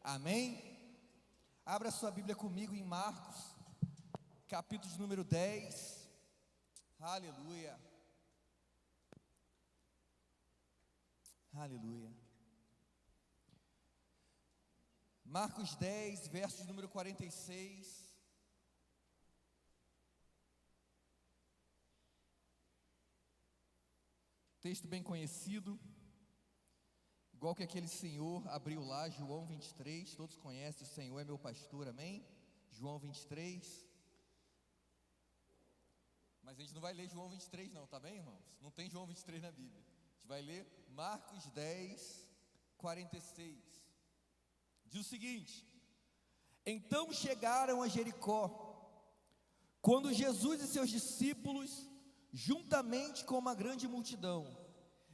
Amém? Abra sua Bíblia comigo em Marcos, capítulo de número 10. Aleluia. Aleluia. Marcos 10, verso de número 46. Texto bem conhecido, igual que aquele senhor abriu lá, João 23, todos conhecem, o Senhor é meu pastor, amém? João 23. Mas a gente não vai ler João 23 não, tá bem, irmãos? Não tem João 23 na Bíblia. A gente vai ler Marcos 10, 46. Diz o seguinte: então chegaram a Jericó, quando Jesus e seus discípulos, juntamente com uma grande multidão,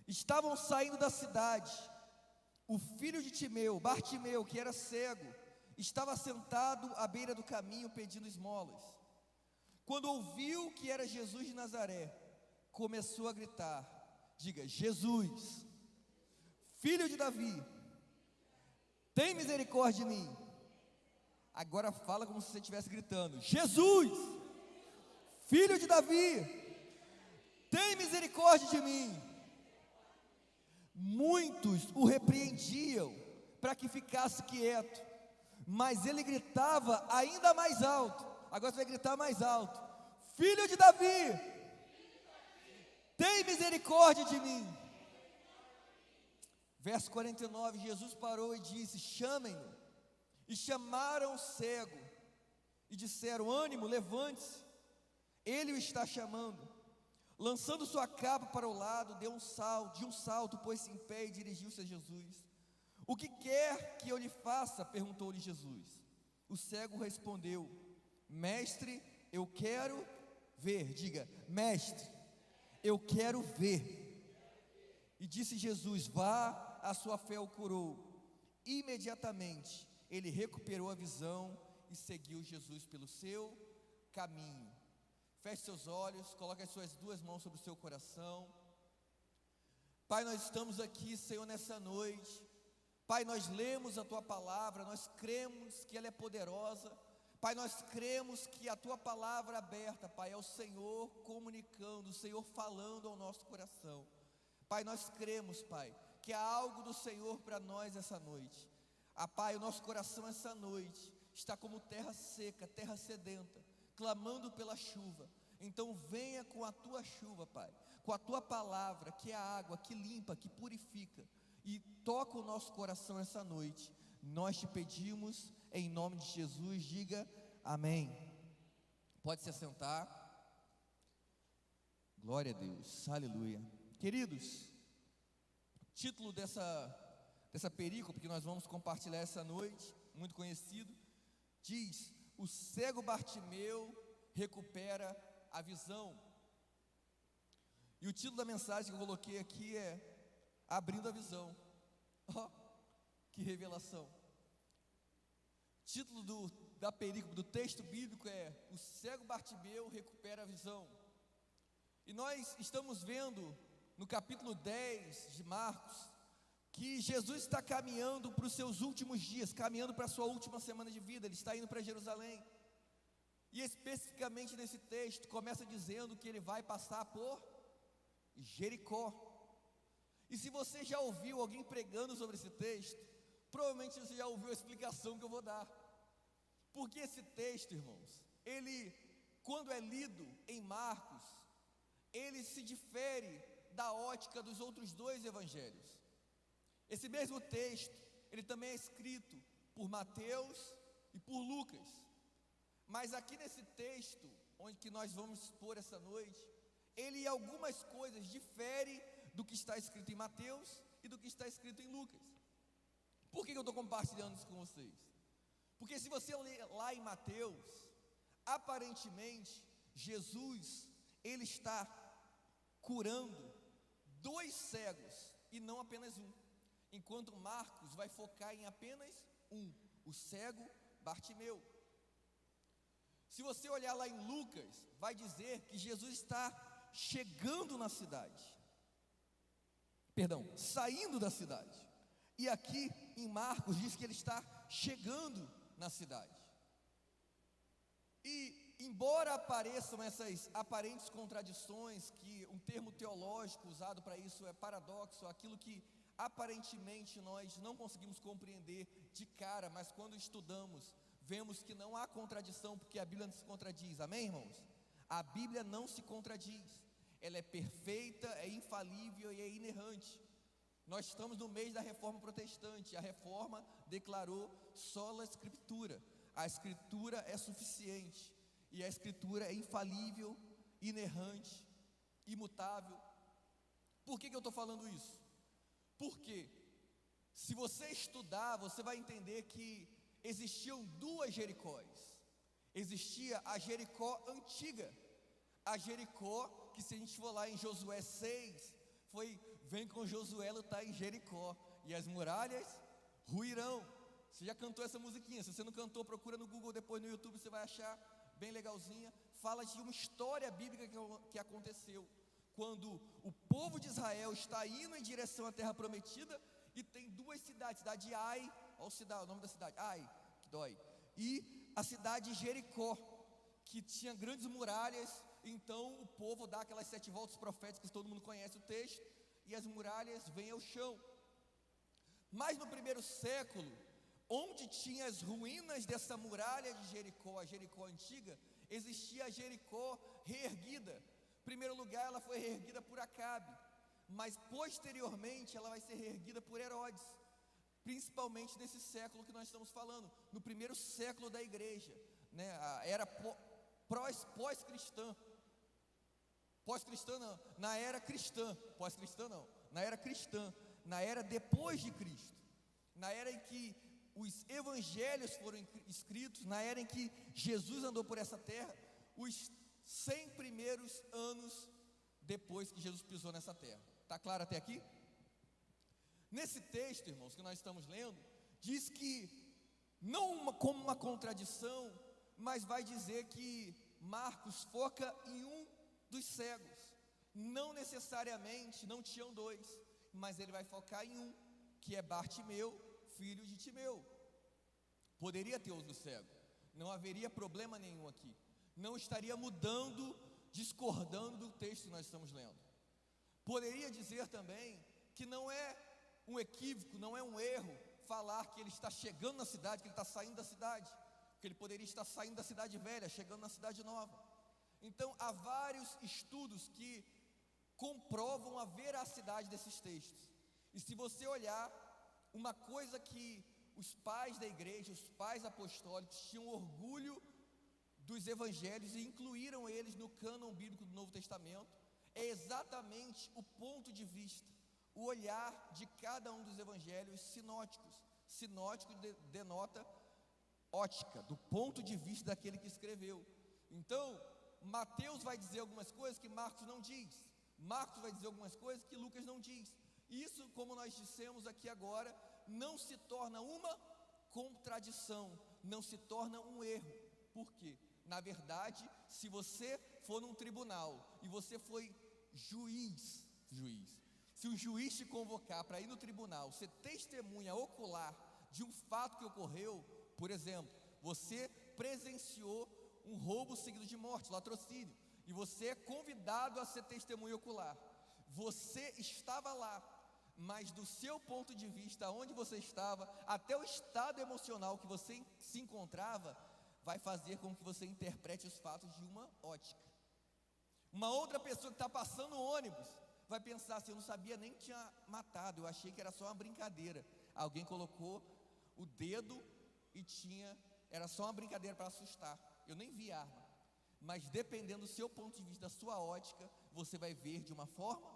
estavam saindo da cidade, o filho de Timeu, Bartimeu, que era cego, estava sentado à beira do caminho pedindo esmolas. Quando ouviu que era Jesus de Nazaré, começou a gritar, diga: Jesus, filho de Davi, tem misericórdia de mim. Agora fala como se você estivesse gritando: Jesus, filho de Davi, tem misericórdia de mim. Muitos o repreendiam para que ficasse quieto, mas ele gritava ainda mais alto. Agora você vai gritar mais alto: filho de Davi, tem misericórdia de mim. Verso 49, Jesus parou e disse: chamem-no. E chamaram o cego e disseram: ânimo, levante-se, ele o está chamando. Lançando sua capa para o lado, de um salto, pôs-se em pé e dirigiu-se a Jesus. O que quer que eu lhe faça? Perguntou-lhe Jesus. O cego respondeu: mestre, eu quero ver. Diga: mestre, eu quero ver. E disse Jesus: vá, a sua fé o curou. Imediatamente ele recuperou a visão e seguiu Jesus pelo seu caminho. Feche seus olhos, coloque as suas duas mãos sobre o seu coração. Pai, nós estamos aqui, Senhor, nessa noite. Pai, nós lemos a Tua palavra, nós cremos que ela é poderosa. Pai, nós cremos que a Tua palavra aberta, Pai, é o Senhor comunicando, o Senhor falando ao nosso coração. Pai, nós cremos, Pai, que há algo do Senhor para nós essa noite. Pai, o nosso coração essa noite está como terra seca, terra sedenta, clamando pela chuva. Então venha com a Tua chuva, Pai, com a Tua palavra, que é a água que limpa, que purifica, e toca o nosso coração essa noite. Nós te pedimos em nome de Jesus. Diga amém. Pode se assentar. Glória a Deus, aleluia. Queridos, título dessa perícope que nós vamos compartilhar essa noite, muito conhecido, diz: o cego Bartimeu recupera a visão. E o título da mensagem que eu coloquei aqui é Abrindo a Visão. Oh, que revelação. Título da perícope, do texto bíblico é: o cego Bartimeu recupera a visão. E nós estamos vendo no capítulo 10 de Marcos que Jesus está caminhando para os seus últimos dias, caminhando para a sua última semana de vida. Ele está indo para Jerusalém. E especificamente nesse texto, começa dizendo que ele vai passar por Jericó. E se você já ouviu alguém pregando sobre esse texto, provavelmente você já ouviu a explicação que eu vou dar. Porque esse texto, irmãos, ele, quando é lido em Marcos, ele se difere da ótica dos outros dois evangelhos. Esse mesmo texto, ele também é escrito por Mateus e por Lucas. Mas aqui nesse texto, onde que nós vamos expor essa noite, ele em algumas coisas difere do que está escrito em Mateus e do que está escrito em Lucas. Por que eu estou compartilhando isso com vocês? Porque se você ler lá em Mateus, aparentemente, Jesus, ele está curando 2 cegos e não apenas um. Enquanto Marcos vai focar em apenas um, o cego Bartimeu. Se você olhar lá em Lucas, vai dizer que Jesus está chegando na cidade. Saindo da cidade. E aqui em Marcos diz que ele está chegando na cidade. E, embora apareçam essas aparentes contradições, que um termo teológico usado para isso é paradoxo, aquilo que aparentemente nós não conseguimos compreender de cara, mas quando estudamos, vemos que não há contradição, porque a Bíblia não se contradiz, amém, irmãos? A Bíblia não se contradiz, ela é perfeita, é infalível e é inerrante. Nós estamos no mês da Reforma Protestante, a Reforma declarou sola Escritura, a Escritura é suficiente, e a Escritura é infalível, inerrante, imutável. Por que eu estou falando isso? Porque, se você estudar, você vai entender que existiam duas Jericóis. Existia a Jericó antiga, a Jericó que, se a gente for lá em Josué 6, vem com Josué lutar em Jericó, e as muralhas ruirão. Você já cantou essa musiquinha? Se você não cantou, procura no Google, depois no YouTube, você vai achar bem legalzinha. Fala de uma história bíblica que aconteceu, quando o povo de Israel está indo em direção à terra prometida, e tem duas cidades, a cidade de Ai, olha o nome da cidade, Ai, que dói, e a cidade de Jericó, que tinha grandes muralhas. Então o povo dá aquelas 7 voltas proféticas, que todo mundo conhece o texto, e as muralhas vêm ao chão. Mas no primeiro século, onde tinha as ruínas dessa muralha de Jericó, a Jericó antiga, existia a Jericó reerguida. Em primeiro lugar, ela foi reerguida por Acabe, mas posteriormente ela vai ser reerguida por Herodes, principalmente nesse século que nós estamos falando, no primeiro século da igreja, né? A era pós-cristã não, na era cristã, pós-cristã não, na era cristã, na era depois de Cristo, na era em que os evangelhos foram escritos, na era em que Jesus andou por essa terra, os 100 primeiros anos depois que Jesus pisou nessa terra. Está claro até aqui? Nesse texto, irmãos, que nós estamos lendo, diz que, não como uma contradição, mas vai dizer que Marcos foca em um dos cegos. Não necessariamente, não tinham dois, mas ele vai focar em um, que é Bartimeu, filho de Timeu. Poderia ter outro cego, não haveria problema nenhum aqui, não estaria mudando, discordando do texto que nós estamos lendo. Poderia dizer também que não é um equívoco, não é um erro falar que ele está chegando na cidade, que ele está saindo da cidade, porque ele poderia estar saindo da cidade velha, chegando na cidade nova. Então há vários estudos que comprovam a veracidade desses textos. E se você olhar, uma coisa que os pais da igreja, os pais apostólicos tinham orgulho dos evangelhos e incluíram eles no cânon bíblico do Novo Testamento, é exatamente o ponto de vista, o olhar de cada um dos evangelhos sinóticos. Sinótico denota ótica, do ponto de vista daquele que escreveu. Então, Mateus vai dizer algumas coisas que Marcos não diz, Marcos vai dizer algumas coisas que Lucas não diz. Isso, como nós dissemos aqui agora, não se torna uma contradição, não se torna um erro. Por quê? Na verdade, se você for num tribunal e você foi juiz, se o juiz te convocar para ir no tribunal, ser testemunha ocular de um fato que ocorreu, por exemplo, você presenciou um roubo seguido de morte, latrocínio, e você é convidado a ser testemunha ocular. Você estava lá, mas do seu ponto de vista, onde você estava, até o estado emocional que você se encontrava, vai fazer com que você interprete os fatos de uma ótica. Uma outra pessoa que está passando o ônibus vai pensar assim: eu não sabia nem que tinha matado, eu achei que era só uma brincadeira. Alguém colocou o dedo e era só uma brincadeira para assustar. Eu nem vi a arma. Mas dependendo do seu ponto de vista, da sua ótica, você vai ver de uma forma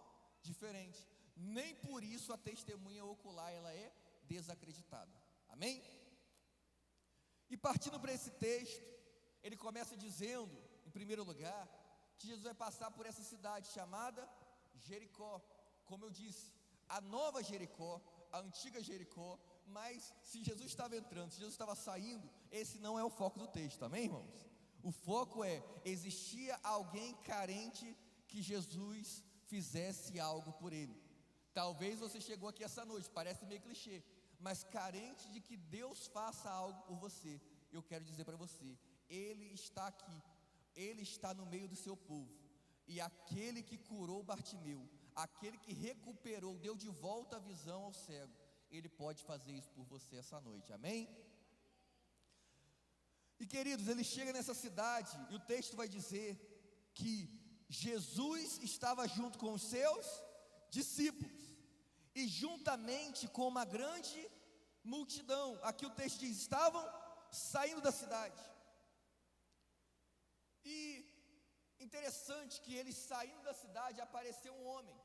diferente. Nem por isso a testemunha ocular ela é desacreditada. Amém? E partindo para esse texto, ele começa dizendo, em primeiro lugar, que Jesus vai passar por essa cidade chamada Jericó. Como eu disse, a nova Jericó, a antiga Jericó. Mas se Jesus estava entrando, se Jesus estava saindo, esse não é o foco do texto, amém, irmãos? O foco é: existia alguém carente que Jesus fizesse algo por ele. Talvez você chegou aqui essa noite, parece meio clichê, mas carente de que Deus faça algo por você, eu quero dizer para você, Ele está aqui, Ele está no meio do seu povo, e aquele que curou Bartimeu, aquele que recuperou, deu de volta a visão ao cego, Ele pode fazer isso por você essa noite, amém? E queridos, ele chega nessa cidade, e o texto vai dizer que Jesus estava junto com os seus discípulos, e juntamente com uma grande multidão. Aqui o texto diz, estavam saindo da cidade. E interessante que eles saindo da cidade, apareceu um homem.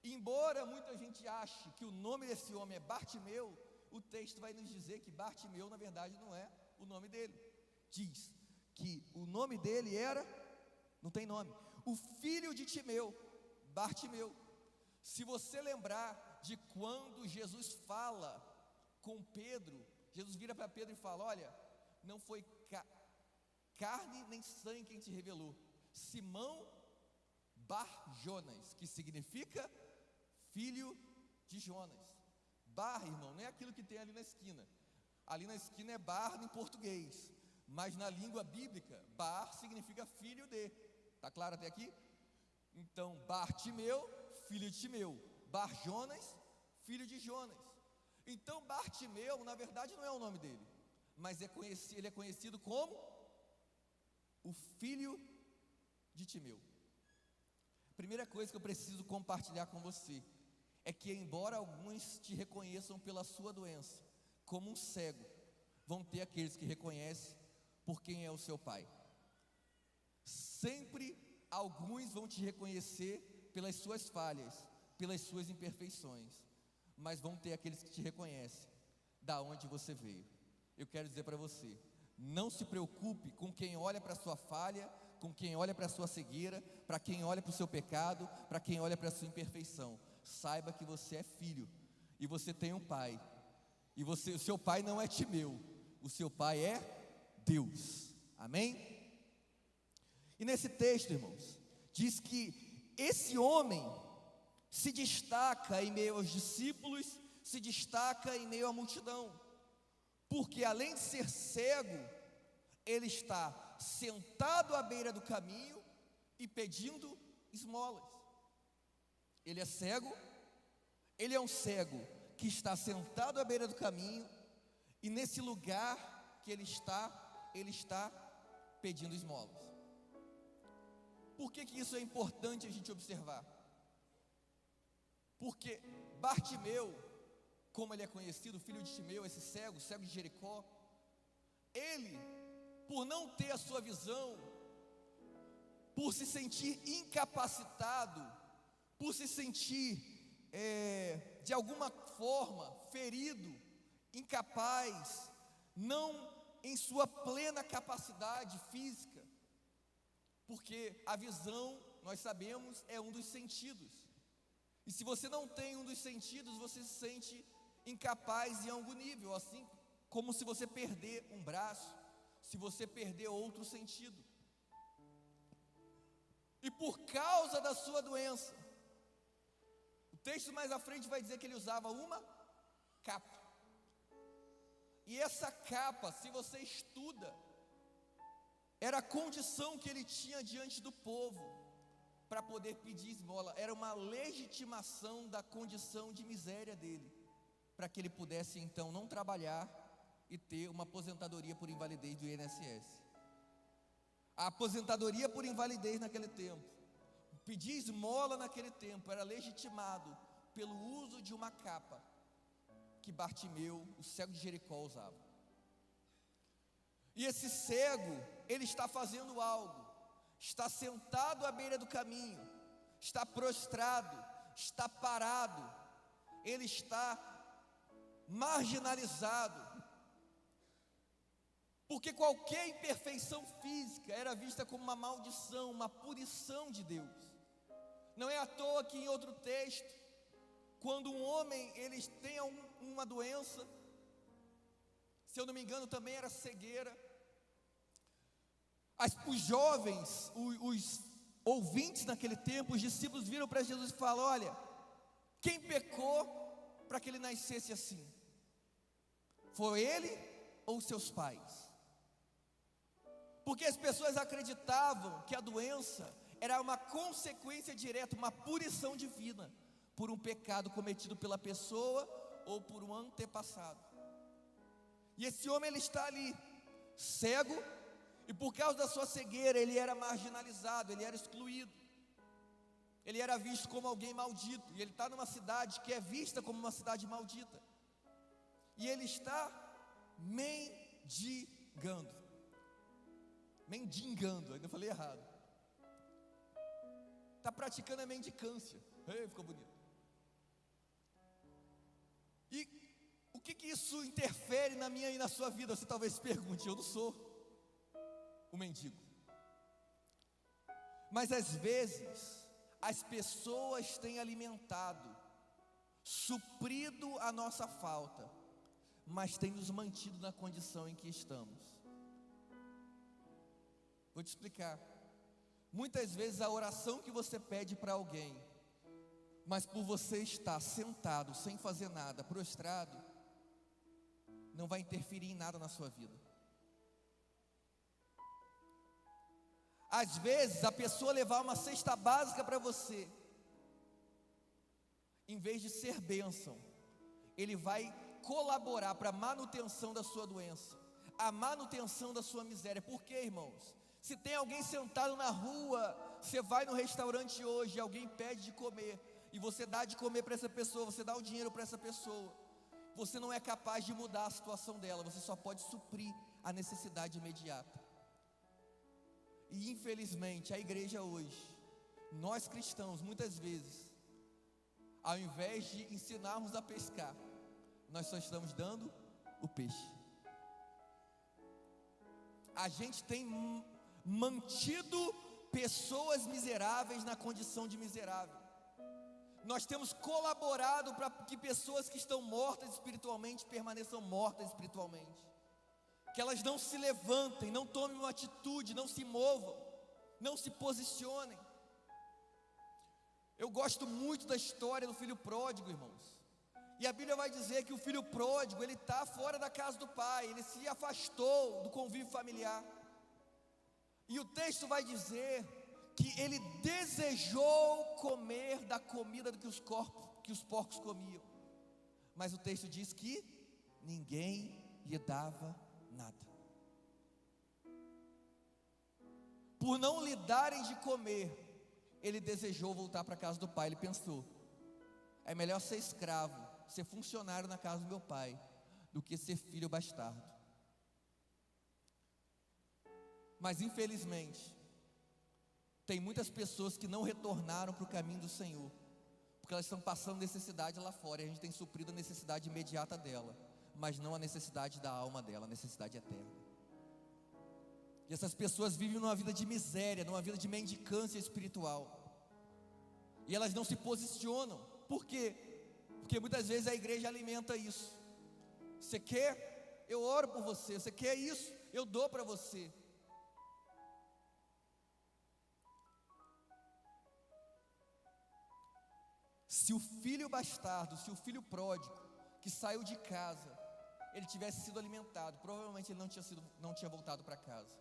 E embora muita gente ache que o nome desse homem é Bartimeu, o texto vai nos dizer que Bartimeu na verdade não é o nome dele. Diz que o nome dele era, não tem nome, o filho de Timeu, Bartimeu. Se você lembrar de quando Jesus fala com Pedro, Jesus vira para Pedro e fala, olha, não foi carne nem sangue quem te revelou, Simão Bar-Jonas, que significa filho de Jonas. Bar, irmão, não é aquilo que tem ali na esquina. Ali na esquina é bar em português, mas na língua bíblica, Bar significa filho de. Está claro até aqui? Então, Bartimeu, filho de Timeu, Bar-Jonas, filho de Jonas. Então, Bartimeu, na verdade, não é o nome dele, mas ele é conhecido como o filho de Timeu. A primeira coisa que eu preciso compartilhar com você é que, embora alguns te reconheçam pela sua doença, como um cego, vão ter aqueles que reconhecem por quem é o seu pai. Sempre alguns vão te reconhecer pelas suas falhas, pelas suas imperfeições, mas vão ter aqueles que te reconhecem da onde você veio. Eu quero dizer para você, não se preocupe com quem olha para a sua falha, com quem olha para a sua cegueira, para quem olha para o seu pecado, para quem olha para a sua imperfeição. Saiba que você é filho, e você tem um pai, e o seu pai não é Timeu, o seu pai é Deus, amém? E nesse texto, irmãos, diz que esse homem se destaca em meio aos discípulos, se destaca em meio à multidão, porque além de ser cego, ele está sentado à beira do caminho e pedindo esmolas. Ele é cego, ele é um cego que está sentado à beira do caminho, e nesse lugar que ele está pedindo esmolas. Por que isso é importante a gente observar? Porque Bartimeu, como ele é conhecido, filho de Timeu, esse cego de Jericó, ele, por não ter a sua visão, por se sentir incapacitado, por se sentir de alguma forma ferido, incapaz, não em sua plena capacidade física, porque a visão, nós sabemos, é um dos sentidos, e se você não tem um dos sentidos, você se sente incapaz em algum nível, assim como se você perder um braço, se você perder outro sentido. E por causa da sua doença, o texto mais à frente vai dizer que ele usava uma capa. E essa capa, se você estuda, era a condição que ele tinha diante do povo para poder pedir esmola. Era uma legitimação da condição de miséria dele, para que ele pudesse então não trabalhar e ter uma aposentadoria por invalidez do INSS. A aposentadoria por invalidez naquele tempo, pedir esmola naquele tempo, era legitimado pelo uso de uma capa que Bartimeu, o cego de Jericó, usava. E esse cego, ele está fazendo algo, está sentado à beira do caminho, está prostrado, está parado, ele está marginalizado, porque qualquer imperfeição física era vista como uma maldição, uma punição de Deus. Não é à toa que em outro texto, quando um homem ele tem uma doença, se eu não me engano também era cegueira, os jovens, os ouvintes naquele tempo, os discípulos viram para Jesus e falaram: olha, quem pecou para que ele nascesse assim? Foi ele ou seus pais? Porque as pessoas acreditavam que a doença era uma consequência direta, uma punição divina, por um pecado cometido pela pessoa ou por um antepassado. E esse homem, ele está ali, cego, e por causa da sua cegueira, ele era marginalizado, ele era excluído. Ele era visto como alguém maldito, e ele está numa cidade que é vista como uma cidade maldita. E ele está mendigando, ainda falei errado. Está praticando a mendicância. Ficou bonito. E o que isso interfere na minha e na sua vida? Você talvez pergunte. Eu não sou um mendigo. Mas às vezes as pessoas têm alimentado, suprido a nossa falta, mas têm nos mantido na condição em que estamos. Vou te explicar. Muitas vezes a oração que você pede para alguém, mas por você estar sentado, sem fazer nada, prostrado, não vai interferir em nada na sua vida. Às vezes a pessoa levar uma cesta básica para você, em vez de ser bênção, ele vai colaborar para a manutenção da sua doença, a manutenção da sua miséria. Por quê, irmãos? Se tem alguém sentado na rua, você vai no restaurante hoje, alguém pede de comer, e você dá de comer para essa pessoa, você dá o dinheiro para essa pessoa, você não é capaz de mudar a situação dela, você só pode suprir a necessidade imediata. E infelizmente a igreja hoje, nós cristãos, muitas vezes, ao invés de ensinarmos a pescar, nós só estamos dando o peixe. A gente tem mantido pessoas miseráveis na condição de miserável. Nós temos colaborado para que pessoas que estão mortas espiritualmente permaneçam mortas espiritualmente, que elas não se levantem, não tomem uma atitude, não se movam, não se posicionem. Eu gosto muito da história do filho pródigo, irmãos. E a Bíblia vai dizer que o filho pródigo, ele está fora da casa do pai, ele se afastou do convívio familiar. E o texto vai dizer que ele desejou comer da comida que os porcos comiam. Mas o texto diz que ninguém lhe dava nada. Por não lhe darem de comer, ele desejou voltar para a casa do pai. Ele pensou: é melhor ser escravo, ser funcionário na casa do meu pai, do que ser filho bastardo. Mas infelizmente tem muitas pessoas que não retornaram para o caminho do Senhor, porque elas estão passando necessidade lá fora, e a gente tem suprido a necessidade imediata dela, mas não a necessidade da alma dela, a necessidade eterna. E essas pessoas vivem numa vida de miséria, numa vida de mendicância espiritual, e elas não se posicionam. Por quê? Porque muitas vezes a igreja alimenta isso. Você quer? Eu oro por você. Você quer isso? Eu dou para você. Se o filho bastardo, se o filho pródigo, que saiu de casa, ele tivesse sido alimentado, provavelmente ele não tinha voltado para casa.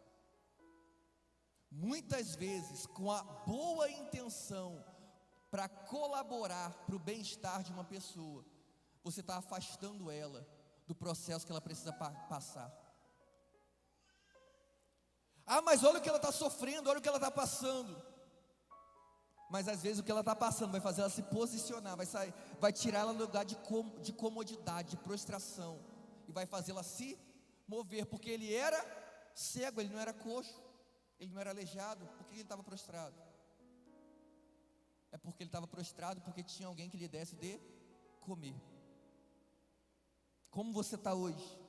Muitas vezes, com a boa intenção, para colaborar para o bem-estar de uma pessoa, você está afastando ela do processo que ela precisa passar. Ah, mas olha o que ela está sofrendo, olha o que ela está passando. Mas às vezes o que ela está passando vai fazer ela se posicionar, vai tirar ela do lugar de comodidade, de prostração, e vai fazê-la se mover, porque ele era cego, ele não era coxo, ele não era aleijado. Por que ele estava prostrado? É porque ele estava prostrado porque tinha alguém que lhe desse de comer. Como você está hoje?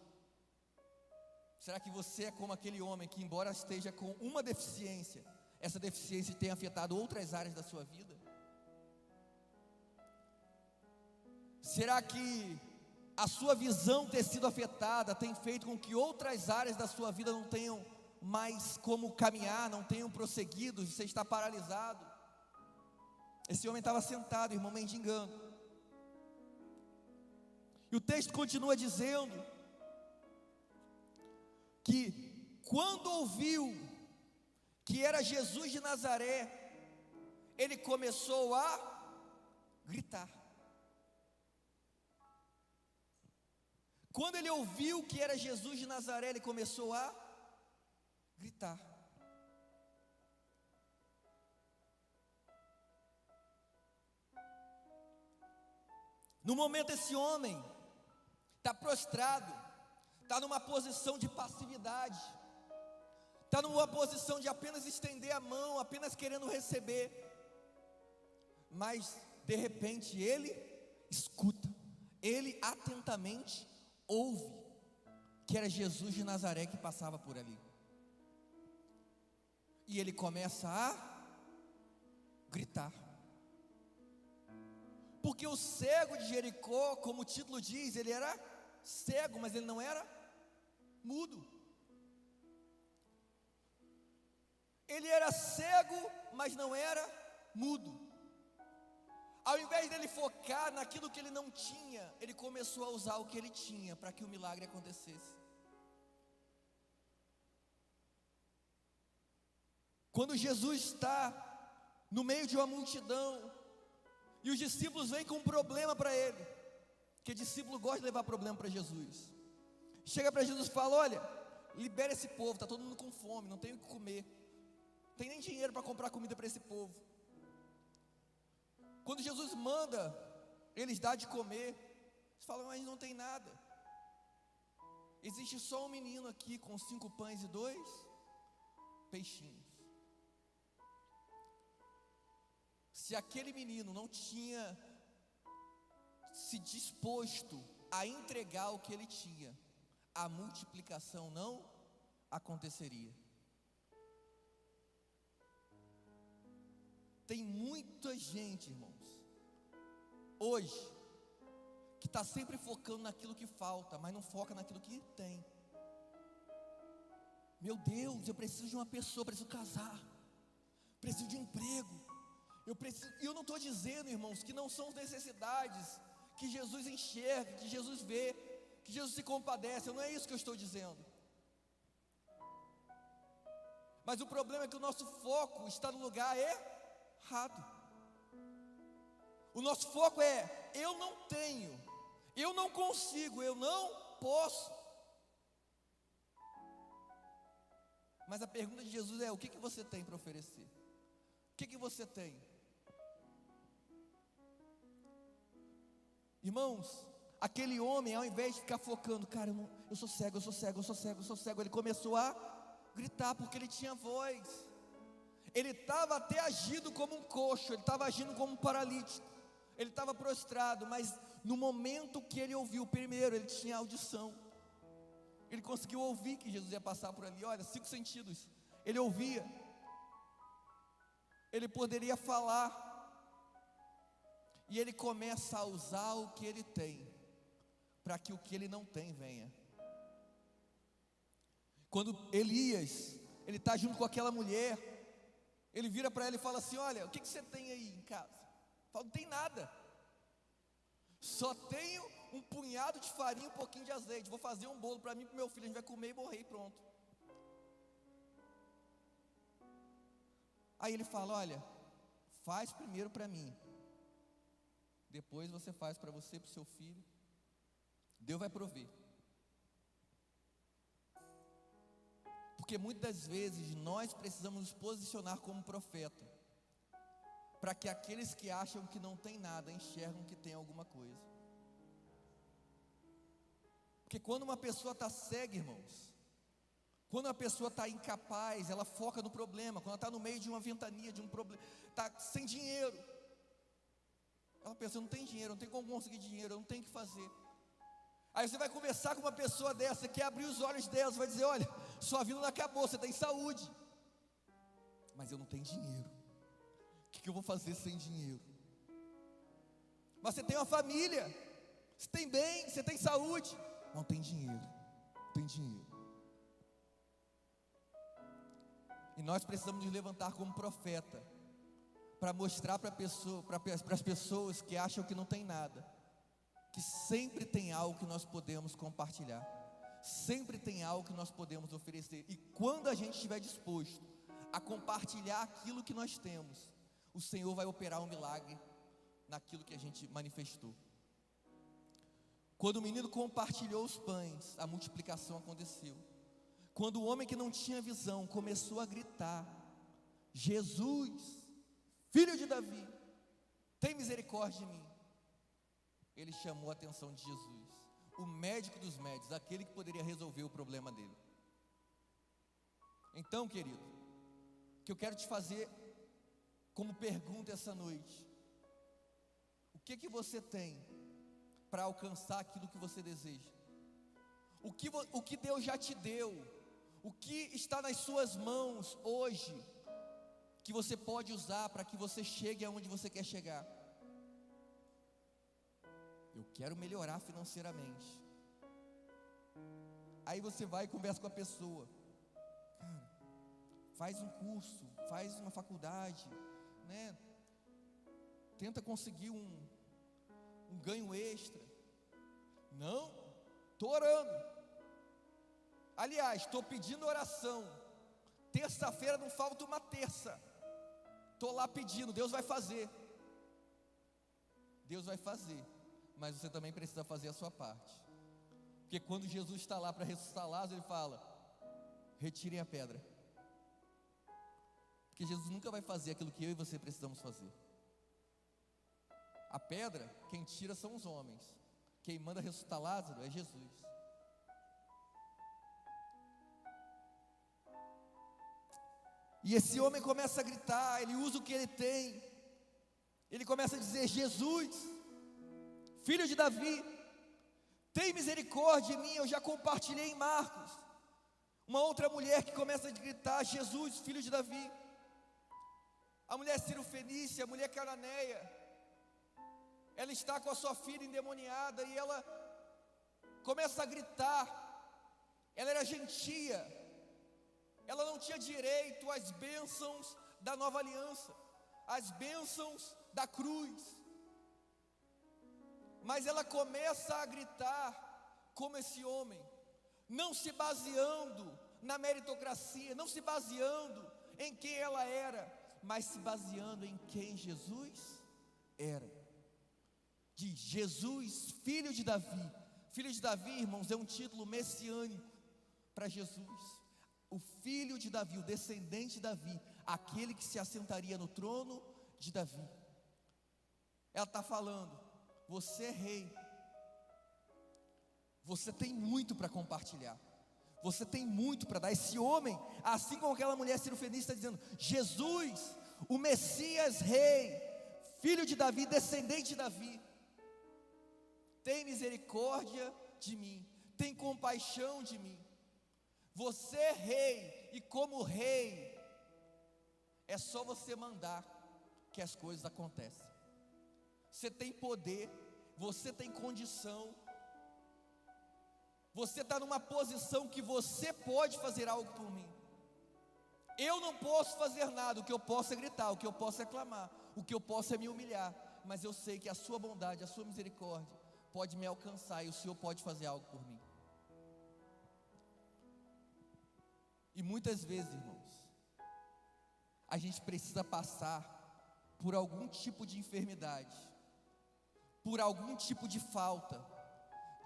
Será que você é como aquele homem que, embora esteja com uma deficiência, essa deficiência tem afetado outras áreas da sua vida? Será que a sua visão ter sido afetada tem feito com que outras áreas da sua vida não tenham mais como caminhar, não tenham prosseguido, você está paralisado? Esse homem estava sentado, irmão, mendigando. E o texto continua dizendo que quando ouviu que era Jesus de Nazaré, ele começou a gritar. Quando ele ouviu que era Jesus de Nazaré, ele começou a gritar. No momento esse homem está prostrado, está numa posição de passividade, está numa posição de apenas estender a mão, apenas querendo receber. Mas de repente ele escuta, ele atentamente ouve que era Jesus de Nazaré que passava por ali. E ele começa a gritar. Porque o cego de Jericó, como o título diz, ele era cego, mas ele não era mudo. Ele era cego, mas não era mudo. Ao invés dele focar naquilo que ele não tinha, ele começou a usar o que ele tinha para que o milagre acontecesse. Quando Jesus está no meio de uma multidão, e os discípulos vêm com um problema para ele, porque discípulo gosta de levar problema para Jesus. Chega para Jesus e fala: olha, libera esse povo, está todo mundo com fome, não tem o que comer, não tem nem dinheiro para comprar comida para esse povo. Quando Jesus manda eles dar de comer, eles falam: mas não tem nada, existe só um menino aqui com 5 pães e 2 peixinhos. Se aquele menino não tinha se disposto a entregar o que ele tinha, a multiplicação não aconteceria. Tem muita gente, irmãos, hoje, que está sempre focando naquilo que falta, mas não foca naquilo que tem. Meu Deus, eu preciso de uma pessoa, preciso casar, preciso de um emprego. Eu não estou dizendo, irmãos, que não são necessidades que Jesus enxerga, que Jesus vê, que Jesus se compadece. Não é isso que eu estou dizendo. Mas o problema é que o nosso foco está no lugar errado. O nosso foco é: eu não tenho, eu não consigo, eu não posso. Mas a pergunta de Jesus é: o que você tem para oferecer? O que você tem? Irmãos, aquele homem, ao invés de ficar focando: cara, eu sou cego, eu sou cego, eu sou cego, eu sou cego, ele começou a gritar, porque ele tinha voz. Ele estava até agindo como um coxo, ele estava agindo como um paralítico, ele estava prostrado, mas no momento que ele ouviu, primeiro, ele tinha audição, ele conseguiu ouvir que Jesus ia passar por ali. Olha, 5 sentidos, ele ouvia, ele poderia falar, e ele começa a usar o que ele tem, para que o que ele não tem venha. Quando Elias, ele está junto com aquela mulher, ele vira para ela e fala assim: olha, o que você tem aí em casa? Fala: não tem nada, só tenho um punhado de farinha e um pouquinho de azeite, vou fazer um bolo para mim e para o meu filho, a gente vai comer e morrer e pronto. Aí ele fala: olha, faz primeiro para mim, depois você faz para você e para o seu filho, Deus vai prover. Porque muitas vezes nós precisamos nos posicionar como profeta, para que aqueles que acham que não tem nada enxergam que tem alguma coisa. Porque quando uma pessoa está cega, irmãos, quando a pessoa está incapaz, ela foca no problema. Quando ela está no meio de uma ventania, de um problema, está sem dinheiro, ela pensa: não tem dinheiro, não tem como conseguir dinheiro, eu não tenho o que fazer. Aí você vai conversar com uma pessoa dessa, que abrir os olhos dela, você vai dizer: olha, sua vida não acabou, você tem saúde, mas eu não tenho dinheiro, o que eu vou fazer sem dinheiro? Mas você tem uma família, você tem bem, você tem saúde, não tem dinheiro, não tem dinheiro. E nós precisamos nos levantar como profeta, para mostrar para as pessoas que acham que não tem nada, que sempre tem algo que nós podemos compartilhar, sempre tem algo que nós podemos oferecer. E quando a gente estiver disposto a compartilhar aquilo que nós temos, o Senhor vai operar um milagre naquilo que a gente manifestou. Quando o menino compartilhou os pães, a multiplicação aconteceu. Quando o homem que não tinha visão começou a gritar: Jesus, filho de Davi, tem misericórdia de mim, ele chamou a atenção de Jesus, o médico dos médicos, aquele que poderia resolver o problema dele. Então, querido, o que eu quero te fazer como pergunta essa noite: o que você tem para alcançar aquilo que você deseja? O que Deus já te deu, o que está nas suas mãos hoje, que você pode usar para que você chegue aonde você quer chegar? Eu quero melhorar financeiramente. Aí você vai e conversa com a pessoa: cara, faz um curso, faz uma faculdade, né? Tenta conseguir um ganho extra. Não, estou orando. Aliás, estou pedindo oração. Terça-feira não falta uma terça. Estou lá pedindo, Deus vai fazer. Deus vai fazer, mas você também precisa fazer a sua parte. Porque quando Jesus está lá para ressuscitar Lázaro, ele fala: retirem a pedra. Porque Jesus nunca vai fazer aquilo que eu e você precisamos fazer. A pedra, quem tira são os homens. Quem manda ressuscitar Lázaro é Jesus. E esse homem começa a gritar, ele usa o que ele tem. Ele começa a dizer: Jesus, filho de Davi, tem misericórdia de mim. Eu já compartilhei em Marcos. Uma outra mulher que começa a gritar: Jesus, filho de Davi. A mulher cirofenícia, a mulher cananeia, ela está com a sua filha endemoniada e ela começa a gritar. Ela era gentia, ela não tinha direito às bênçãos da nova aliança, às bênçãos da cruz, mas ela começa a gritar como esse homem, não se baseando na meritocracia, não se baseando em quem ela era, mas se baseando em quem Jesus era. Diz: Jesus, filho de Davi. Filho de Davi, irmãos, é um título messiânico para Jesus. O filho de Davi, o descendente de Davi, aquele que se assentaria no trono de Davi. Ela está falando: você é rei, você tem muito para compartilhar, você tem muito para dar. Esse homem, assim como aquela mulher cirofenícia, está dizendo: Jesus, o Messias rei, filho de Davi, descendente de Davi, tem misericórdia de mim, tem compaixão de mim. Você é rei, e como rei, é só você mandar que as coisas acontecem. Você tem poder, você tem condição, você está numa posição que você pode fazer algo por mim. Eu não posso fazer nada, o que eu posso é gritar, o que eu posso é clamar, o que eu posso é me humilhar, mas eu sei que a sua bondade, a sua misericórdia pode me alcançar, e o Senhor pode fazer algo por mim. E muitas vezes, irmãos, a gente precisa passar por algum tipo de enfermidade, por algum tipo de falta,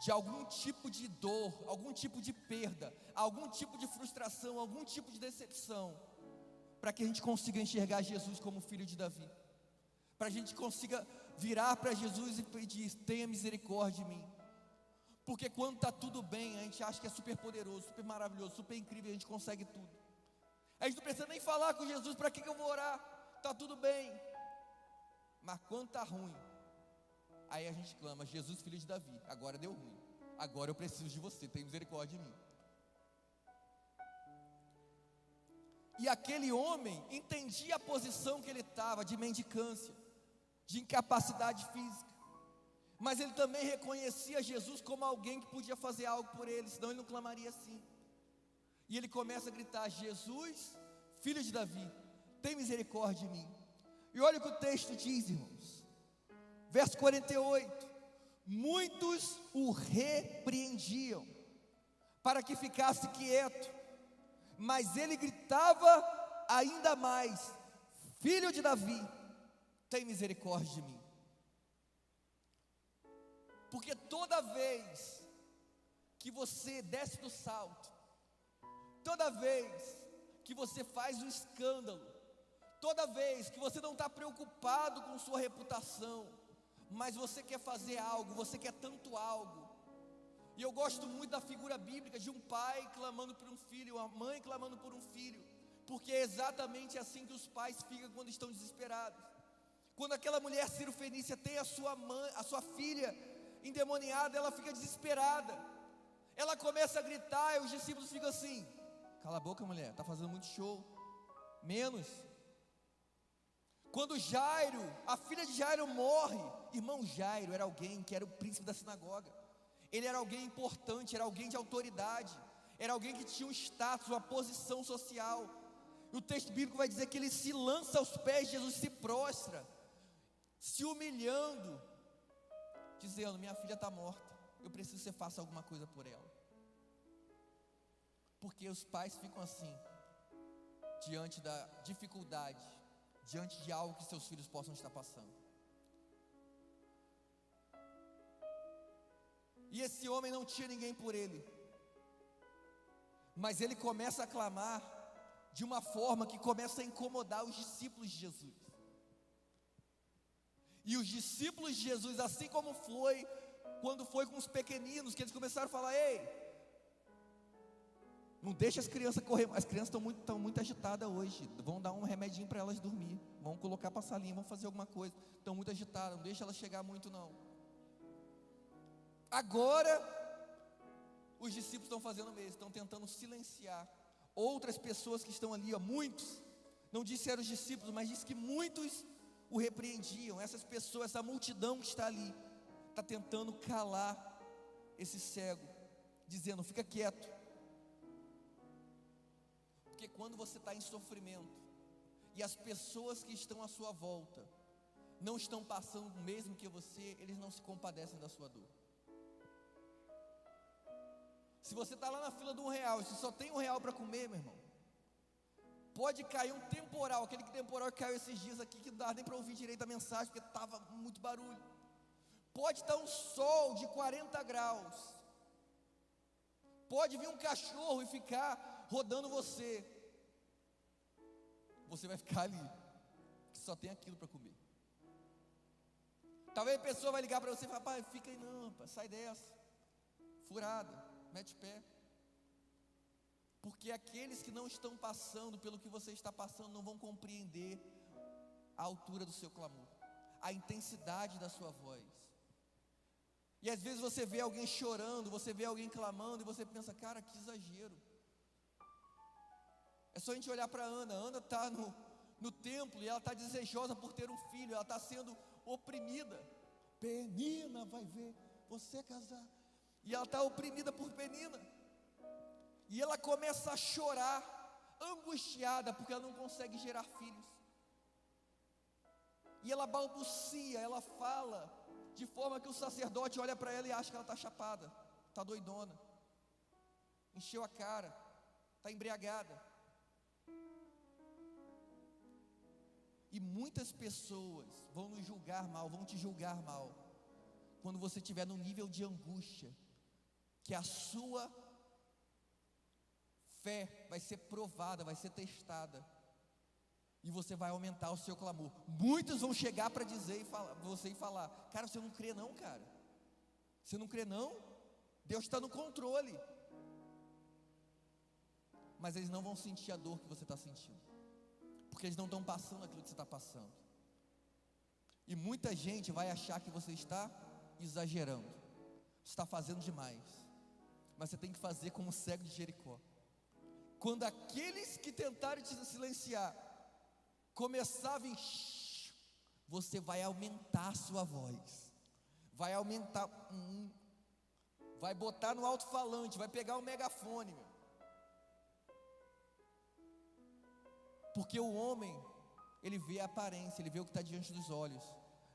de algum tipo de dor, algum tipo de perda, algum tipo de frustração, algum tipo de decepção, para que a gente consiga enxergar Jesus como filho de Davi, para a gente consiga virar para Jesus e pedir: tenha misericórdia de mim. Porque quando está tudo bem, a gente acha que é super poderoso, super maravilhoso, super incrível, a gente consegue tudo. A gente não precisa nem falar com Jesus: para que eu vou orar? Está tudo bem. Mas quando está ruim, aí a gente clama: Jesus, filho de Davi, agora deu ruim, agora eu preciso de você, tenha misericórdia de mim. E aquele homem entendia a posição que ele estava, de mendicância, de incapacidade física, mas ele também reconhecia Jesus como alguém que podia fazer algo por ele, senão ele não clamaria assim. E ele começa a gritar: Jesus, filho de Davi, tem misericórdia de mim. E olha o que o texto diz, irmãos, verso 48: muitos o repreendiam, para que ficasse quieto, mas ele gritava ainda mais: Filho de Davi, tem misericórdia de mim. Porque toda vez que você desce do salto, toda vez que você faz um escândalo, toda vez que você não está preocupado com sua reputação, mas você quer fazer algo, você quer tanto algo. E eu gosto muito da figura bíblica de um pai clamando por um filho, uma mãe clamando por um filho, porque é exatamente assim que os pais ficam quando estão desesperados. Quando aquela mulher Cirofenícia tem a sua filha endemoniada, ela fica desesperada, ela começa a gritar, e os discípulos ficam assim: cala a boca, mulher, está fazendo muito show, menos. Quando Jairo, a filha de Jairo morre, irmão, Jairo era alguém que era o príncipe da sinagoga, ele era alguém importante, era alguém de autoridade, era alguém que tinha um status, uma posição social. E o texto bíblico vai dizer que ele se lança aos pés de Jesus, se prostra, se humilhando, dizendo: minha filha está morta, eu preciso que você faça alguma coisa por ela. Porque os pais ficam assim, diante da dificuldade, diante de algo que seus filhos possam estar passando. E esse homem não tinha ninguém por ele, mas ele começa a clamar de uma forma que começa a incomodar os discípulos de Jesus. E os discípulos de Jesus, assim como foi quando foi com os pequeninos, que eles começaram a falar: ei, não deixa as crianças correr, as crianças estão muito agitadas hoje, vão dar um remedinho para elas dormir, vão colocar para a salinha, vão fazer alguma coisa, estão muito agitadas, não deixa elas chegar muito não. Agora, os discípulos estão fazendo o mesmo, estão tentando silenciar outras pessoas que estão ali, muitos, não disse que eram os discípulos, mas disse que muitos o repreendiam. Essas pessoas, essa multidão que está ali, está tentando calar esse cego, dizendo: fica quieto. Porque quando você está em sofrimento, e as pessoas que estão à sua volta não estão passando o mesmo que você, eles não se compadecem da sua dor. Se você está lá na fila de R$1, se só tem R$1 para comer, meu irmão, pode cair um temporal, aquele temporal que caiu esses dias aqui, que não dá nem para ouvir direito a mensagem, porque estava muito barulho. Pode estar um sol de 40 graus, pode vir um cachorro e ficar rodando você vai ficar ali, que só tem aquilo para comer. Talvez a pessoa vai ligar para você e falar: pai, fica aí não, pai, sai dessa, furada, mete pé. Porque aqueles que não estão passando pelo que você está passando não vão compreender a altura do seu clamor, a intensidade da sua voz. E às vezes você vê alguém chorando, você vê alguém clamando, e você pensa: cara, que exagero. É só a gente olhar para Ana. Ana está no templo e ela está desejosa por ter um filho, ela está sendo oprimida. Penina vai ver você casar, e ela está oprimida por Penina, e ela começa a chorar, angustiada, porque ela não consegue gerar filhos, e ela balbucia, ela fala, de forma que o sacerdote olha para ela e acha que ela está chapada, está doidona, encheu a cara, está embriagada. E muitas pessoas vão nos julgar mal, vão te julgar mal, quando você estiver num nível de angústia, que a sua fé vai ser provada, vai ser testada, e você vai aumentar o seu clamor. Muitos vão chegar para dizer e falar: cara, você não crê não, cara? Você não crê não? Deus está no controle. Mas eles não vão sentir a dor que você está sentindo, porque eles não estão passando aquilo que você está passando. E muita gente vai achar que você está exagerando, você está fazendo demais. Mas você tem que fazer como o cego de Jericó. Quando aqueles que tentaram te silenciar começavam, você vai aumentar a sua voz, vai aumentar, vai botar no alto-falante, vai pegar o megafone, meu. Porque o homem, ele vê a aparência, ele vê o que está diante dos olhos,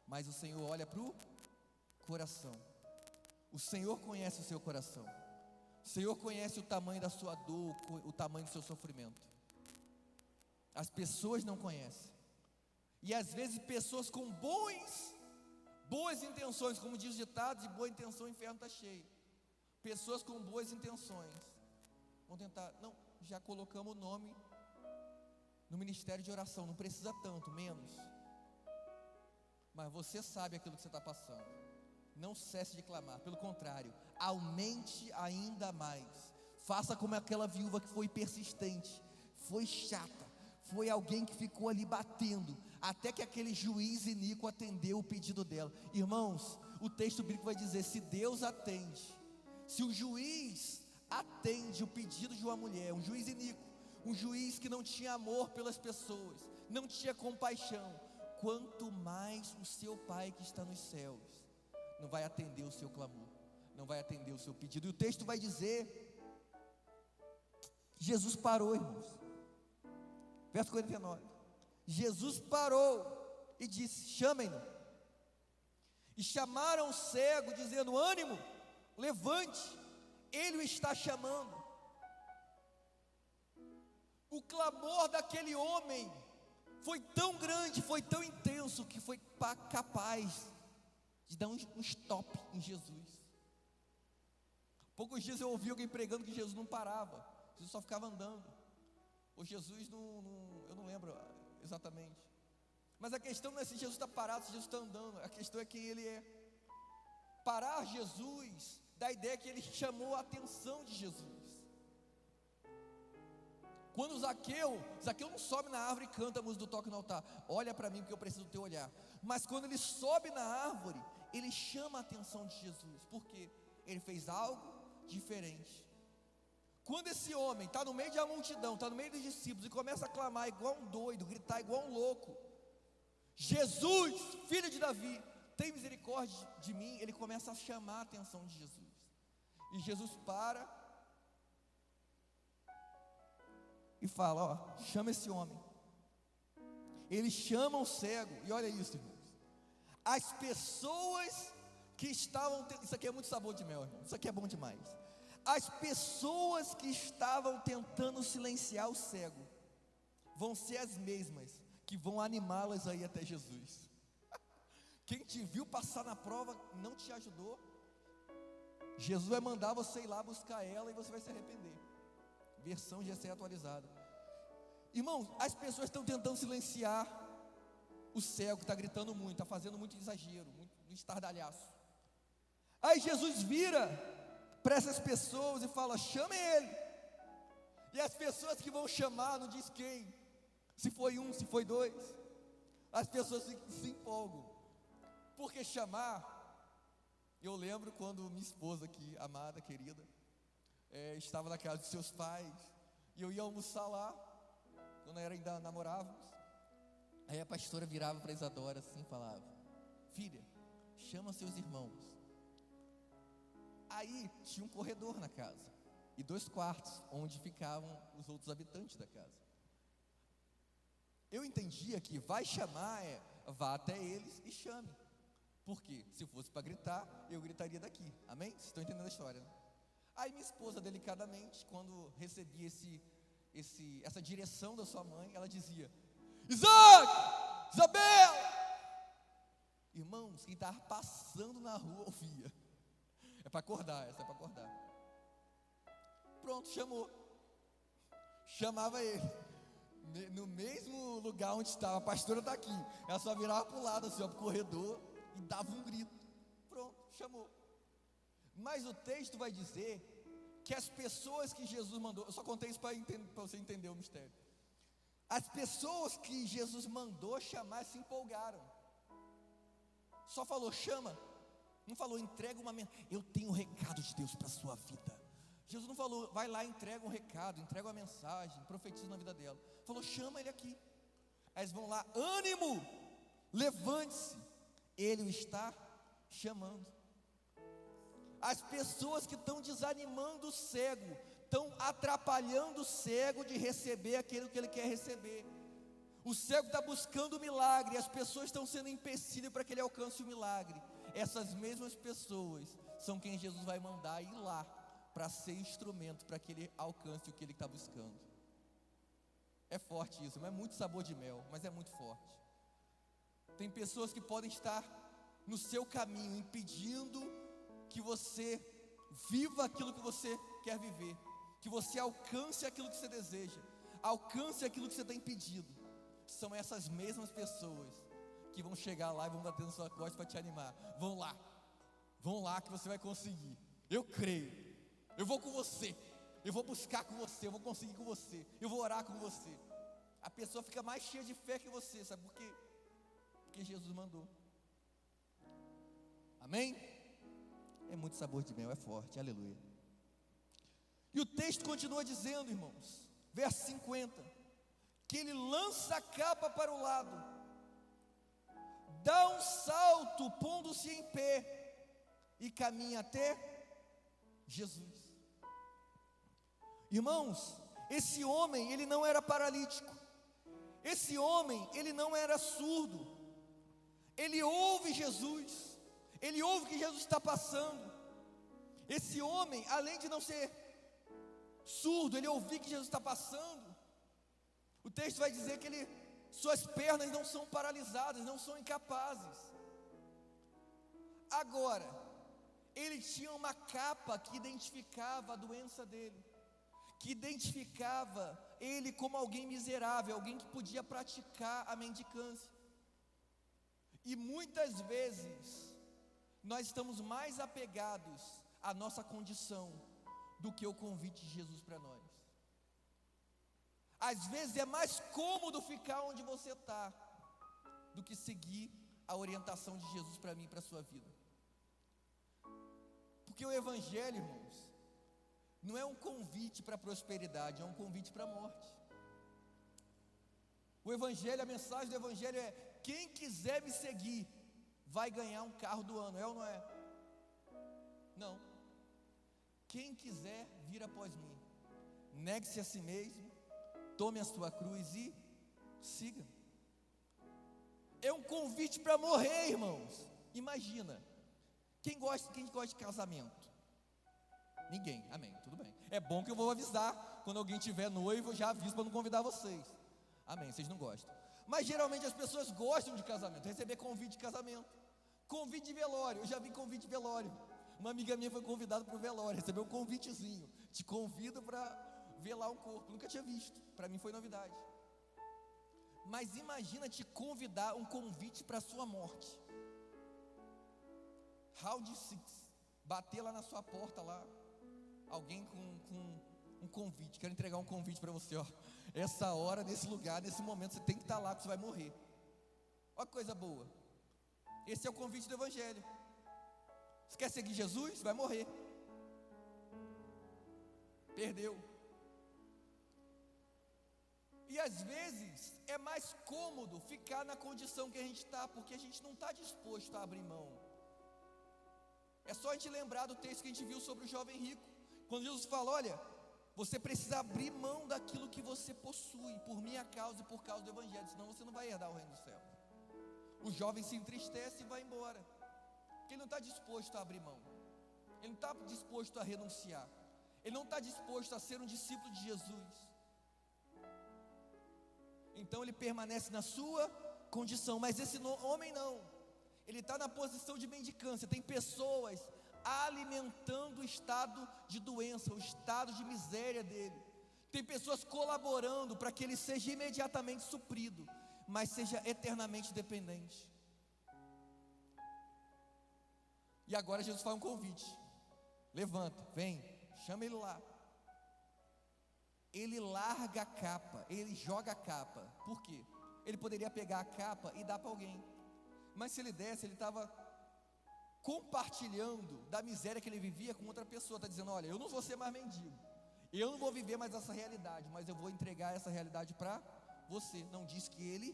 mas o Senhor olha para o coração. O Senhor conhece o seu coração. O Senhor conhece o tamanho da sua dor, o tamanho do seu sofrimento. As pessoas não conhecem. E às vezes pessoas com boas intenções, como diz o ditado, de boa intenção o inferno está cheio. Pessoas com boas intenções vão tentar, não, já colocamos o nome no ministério de oração, não precisa tanto, menos. Mas você sabe aquilo que você está passando. Não cesse de clamar, pelo contrário, aumente ainda mais. Faça como aquela viúva que foi persistente, foi chata, foi alguém que ficou ali batendo, até que aquele juiz iníquo atendeu o pedido dela. Irmãos, o texto bíblico vai dizer: se Deus atende, se o juiz atende o pedido de uma mulher, um juiz iníquo, um juiz que não tinha amor pelas pessoas, não tinha compaixão, quanto mais o seu Pai que está nos céus não vai atender o seu clamor, não vai atender o seu pedido. E o texto vai dizer: Jesus parou, irmãos. Verso 49. Jesus parou e disse: chamem-no. E chamaram o cego, dizendo: ânimo, levante, ele o está chamando. O clamor daquele homem foi tão grande, foi tão intenso, que foi capaz de dar um stop em Jesus. Poucos dias eu ouvi alguém pregando que Jesus não parava, Jesus só ficava andando. Ou Jesus eu não lembro exatamente. Mas a questão não é se Jesus está parado, se Jesus está andando. A questão é quem Ele é. Parar Jesus dá a ideia que Ele chamou a atenção de Jesus. Quando Zaqueu não sobe na árvore e canta a música do toque no altar: olha para mim porque eu preciso do teu olhar. Mas quando ele sobe na árvore, ele chama a atenção de Jesus. Por quê? Ele fez algo diferente. Quando esse homem está no meio de uma multidão, está no meio dos discípulos, e começa a clamar igual um doido, gritar igual um louco: Jesus, filho de Davi, tem misericórdia de mim. Ele começa a chamar a atenção de Jesus. E Jesus para e fala: ó, chama esse homem. Ele chama o cego. E olha isso, irmãos. As pessoas que estavam, isso aqui é muito sabor de mel, irmão. Isso aqui é bom demais. As pessoas que estavam tentando silenciar o cego vão ser as mesmas que vão animá-las aí até Jesus. Quem te viu passar na prova não te ajudou, Jesus vai mandar você ir lá buscar ela e você vai se arrepender. Versão GC atualizada. Irmãos, as pessoas estão tentando silenciar o cego que está gritando muito, está fazendo muito exagero, muito estardalhaço. Aí Jesus vira para essas pessoas e fala: chame ele. E as pessoas que vão chamar, não diz quem, se foi um, se foi dois, as pessoas se empolgam, porque chamar. Eu lembro quando minha esposa aqui, amada, querida, estava na casa dos seus pais, e eu ia almoçar lá, quando ainda namorávamos. Aí a pastora virava para Isadora assim e falava: filha, chama seus irmãos. Aí tinha um corredor na casa e 2 quartos onde ficavam os outros habitantes da casa. Eu entendia que vai chamar vá até eles e chame. Porque se fosse para gritar, eu gritaria daqui. Amém? Vocês estão entendendo a história, né? Aí minha esposa, delicadamente, quando recebia essa direção da sua mãe, ela dizia: Isaac, Isabel. Irmãos, quem estava passando na rua ouvia. É para acordar, essa é para acordar. Pronto, chamou. Chamava ele. No mesmo lugar onde estava, a pastora está aqui. Ela só virava para o lado, assim, para o corredor, e dava um grito. Pronto, chamou. Mas o texto vai dizer que as pessoas que Jesus mandou, eu só contei isso para você entender o mistério. As pessoas que Jesus mandou chamar se empolgaram. Só falou: chama. Não falou: entrega uma mensagem, eu tenho um recado de Deus para a sua vida. Jesus não falou: vai lá, entrega um recado, entrega uma mensagem, profetiza na vida dela. Falou: chama ele aqui. Aí eles vão lá: ânimo, levante-se, ele o está chamando. As pessoas que estão desanimando o cego, estão atrapalhando o cego de receber aquilo que ele quer receber. O cego está buscando o milagre, as pessoas estão sendo empecilho para que ele alcance o milagre. Essas mesmas pessoas são quem Jesus vai mandar ir lá para ser instrumento para que ele alcance o que ele está buscando. É forte isso, não é muito sabor de mel, mas é muito forte. Tem pessoas que podem estar no seu caminho, impedindo que você viva aquilo que você quer viver, que você alcance aquilo que você deseja, alcance aquilo que você tem impedido. São essas mesmas pessoas que vão chegar lá e vão bater na sua costa para te animar. Vão lá que você vai conseguir. Eu creio, eu vou com você, eu vou buscar com você, eu vou conseguir com você, eu vou orar com você. A pessoa fica mais cheia de fé que você, sabe por quê? Porque Jesus mandou. Amém? É muito sabor de mel, é forte, aleluia. E o texto continua dizendo, irmãos, verso 50, que ele lança a capa para o lado, dá um salto, pondo-se em pé, e caminha até Jesus. Irmãos, esse homem, ele não era paralítico, esse homem, ele não era surdo, ele ouve Jesus, ele ouve o que Jesus está passando. Esse homem, além de não ser surdo, ele ouvir que Jesus está passando. O texto vai dizer que suas pernas não são paralisadas, não são incapazes. Agora, ele tinha uma capa que identificava a doença dele, que identificava ele como alguém miserável, alguém que podia praticar a mendicância. E muitas vezes nós estamos mais apegados à nossa condição do que o convite de Jesus para nós. Às vezes é mais cômodo ficar onde você está do que seguir a orientação de Jesus para mim e para a sua vida. Porque o Evangelho, irmãos, não é um convite para a prosperidade, é um convite para a morte. O Evangelho, a mensagem do Evangelho é: quem quiser me seguir vai ganhar um carro do ano, é ou não é? Não. Quem quiser vir após mim, negue-se a si mesmo, tome a sua cruz e siga. É um convite para morrer, irmãos. Imagina, quem gosta de casamento? Ninguém, amém, tudo bem. É bom que eu vou avisar, quando alguém tiver noivo, eu já aviso para não convidar vocês. Amém, vocês não gostam. Mas geralmente as pessoas gostam de casamento, receber convite de casamento, convite de velório. Eu já vi convite de velório. Uma amiga minha foi convidada para o velório, recebeu um convitezinho, te convido para velar um corpo. Nunca tinha visto, para mim foi novidade. Mas imagina te convidar, um convite para a sua morte. Round 6, bater lá na sua porta lá, alguém com um convite, quero entregar um convite para você, ó. Essa hora, nesse lugar, nesse momento, você tem que estar lá, que você vai morrer. Olha que coisa boa. Esse é o convite do Evangelho. Você quer seguir Jesus? Vai morrer. Perdeu. E às vezes é mais cômodo ficar na condição que a gente está, porque a gente não está disposto a abrir mão. É só a gente lembrar do texto que a gente viu sobre o jovem rico, quando Jesus fala: olha, você precisa abrir mão daquilo que você possui, por minha causa e por causa do Evangelho, senão você não vai herdar o reino dos céus. O jovem se entristece e vai embora, porque ele não está disposto a abrir mão, ele não está disposto a renunciar, ele não está disposto a ser um discípulo de Jesus. Então ele permanece na sua condição, mas esse homem não, ele está na posição de mendicância. Tem pessoas alimentando o estado de doença, o estado de miséria dele. Tem pessoas colaborando para que ele seja imediatamente suprido, mas seja eternamente dependente. E agora Jesus faz um convite: levanta, vem, chama ele lá. Ele larga a capa, ele joga a capa. Por quê? Ele poderia pegar a capa e dar para alguém, mas se ele desse, ele estava compartilhando da miséria que ele vivia com outra pessoa. Está dizendo: olha, eu não vou ser mais mendigo, eu não vou viver mais essa realidade, mas eu vou entregar essa realidade para você. Não diz que ele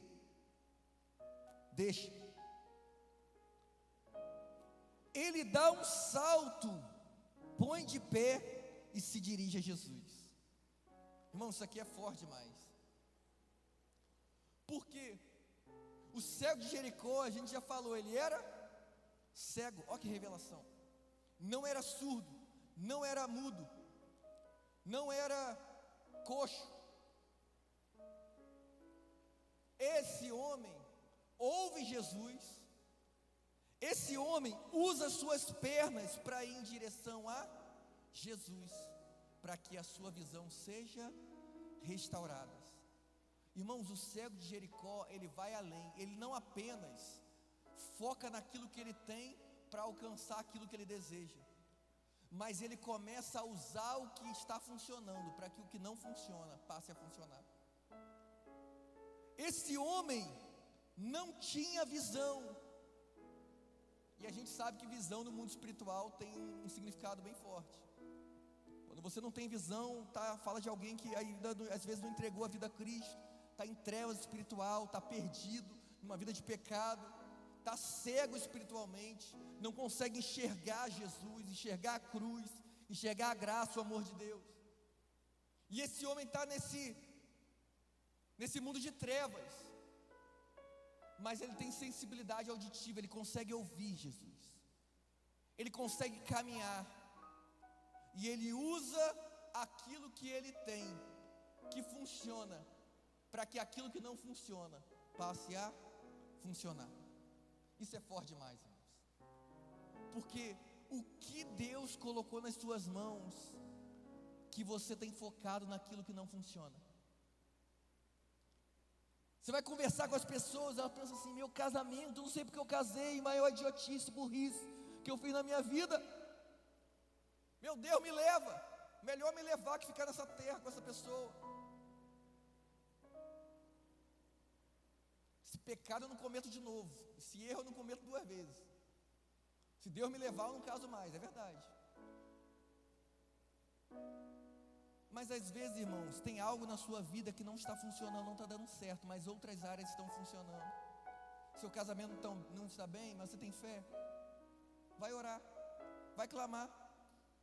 deixa. Ele dá um salto, põe de pé e se dirige a Jesus. Irmão, isso aqui é forte demais. Porque o cego de Jericó, a gente já falou, ele era cego. Olha que revelação. Não era surdo, não era mudo, não era coxo. Esse homem ouve Jesus, esse homem usa suas pernas para ir em direção a Jesus, para que a sua visão seja restaurada. Irmãos, o cego de Jericó, ele vai além, ele não apenas foca naquilo que ele tem para alcançar aquilo que ele deseja, mas ele começa a usar o que está funcionando para que o que não funciona passe a funcionar. Esse homem não tinha visão, e a gente sabe que visão no mundo espiritual tem um significado bem forte. Quando você não tem visão, fala de alguém que ainda às vezes não entregou a vida a Cristo, está em trevas espiritual, está perdido numa vida de pecado, está cego espiritualmente, não consegue enxergar Jesus, enxergar a cruz, enxergar a graça, o amor de Deus. E esse homem está nesse mundo de trevas, mas ele tem sensibilidade auditiva, ele consegue ouvir Jesus, ele consegue caminhar, e ele usa aquilo que ele tem, que funciona, para que aquilo que não funciona passe a funcionar. Isso é forte demais, irmãos, porque o que Deus colocou nas suas mãos, que você tem focado naquilo que não funciona. Você vai conversar com as pessoas, elas pensam assim: meu casamento, não sei porque eu casei, maior idiotice, burrice que eu fiz na minha vida. Meu Deus, me leva, melhor me levar que ficar nessa terra com essa pessoa. Esse pecado eu não cometo de novo, esse erro eu não cometo 2 vezes. Se Deus me levar eu não caso mais, é verdade. Mas às vezes, irmãos, tem algo na sua vida que não está funcionando, não está dando certo, mas outras áreas estão funcionando. Seu casamento não está bem, mas você tem fé, vai orar, vai clamar,